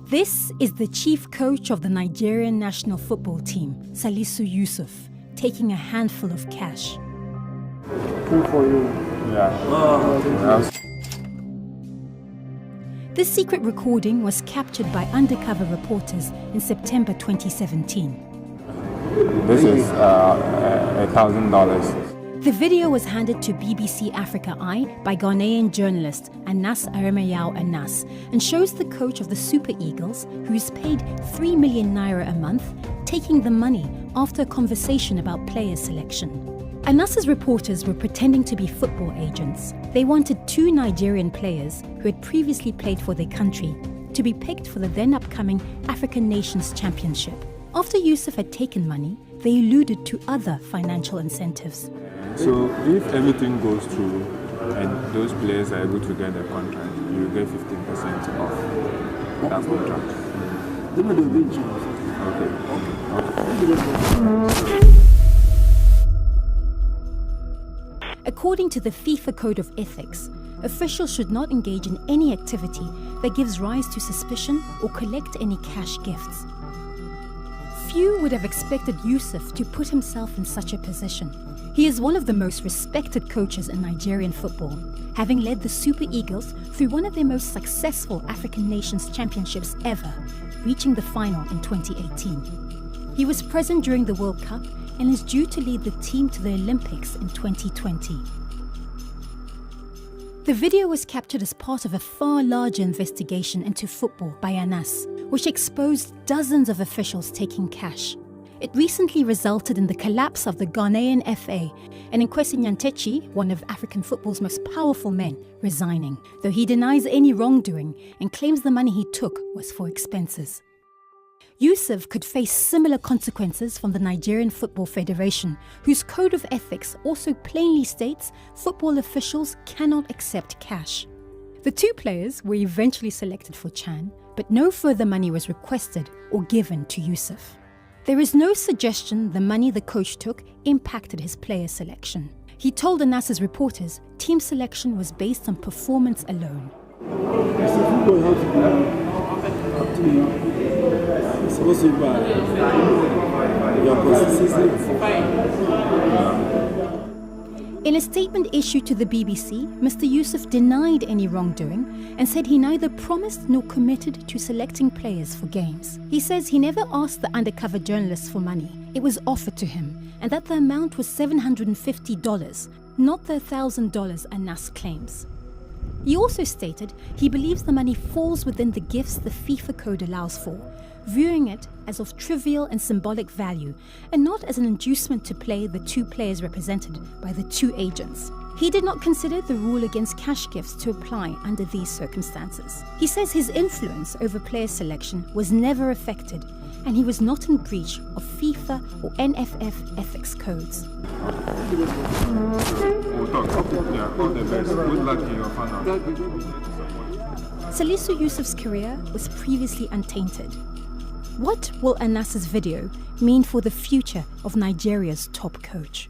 This is the chief coach of the Nigerian national football team, Salisu Yusuf, taking a handful of cash. Good for you. Yeah. This secret recording was captured by undercover reporters in September 2017. This is $1,000. The video was handed to BBC Africa Eye by Ghanaian journalist Anas Aremayao Anas and shows the coach of the Super Eagles, who is paid 3 million naira a month, taking the money after a conversation about player selection. Anas's reporters were pretending to be football agents. They wanted 2 Nigerian players who had previously played for their country to be picked for the then upcoming African Nations Championship. After Yusuf had taken money, they alluded to other financial incentives. So if everything goes through and those players are able to get a contract, you will get 15% off that contract. Okay. According to the FIFA Code of Ethics, officials should not engage in any activity that gives rise to suspicion or collect any cash gifts. Few would have expected Yusuf to put himself in such a position. He is one of the most respected coaches in Nigerian football, having led the Super Eagles through one of their most successful African Nations Championships ever, reaching the final in 2018. He was present during the World Cup and is due to lead the team to the Olympics in 2020. The video was captured as part of a far larger investigation into football by Anas, which exposed dozens of officials taking cash. It recently resulted in the collapse of the Ghanaian FA and Nkwesi Nyantechi, one of African football's most powerful men, resigning, though he denies any wrongdoing and claims the money he took was for expenses. Yusuf could face similar consequences from the Nigerian Football Federation, whose code of ethics also plainly states football officials cannot accept cash. The 2 players were eventually selected for CHAN, but no further money was requested or given to Yusuf. There is no suggestion the money the coach took impacted his player selection. He told Anas's reporters team selection was based on performance alone. In a statement issued to the BBC, Mr. Yusuf denied any wrongdoing and said he neither promised nor committed to selecting players for games. He says he never asked the undercover journalists for money. It was offered to him, and that the amount was $750, not the $1,000 Anas claims. He also stated he believes the money falls within the gifts the FIFA Code allows for, viewing it as of trivial and symbolic value and not as an inducement to play the 2 players represented by the 2 agents. He did not consider the rule against cash gifts to apply under these circumstances. He says his influence over player selection was never affected and he was not in breach of FIFA or NFF ethics codes. Salisu Yusuf's career was previously untainted. What will Anas's video mean for the future of Nigeria's top coach?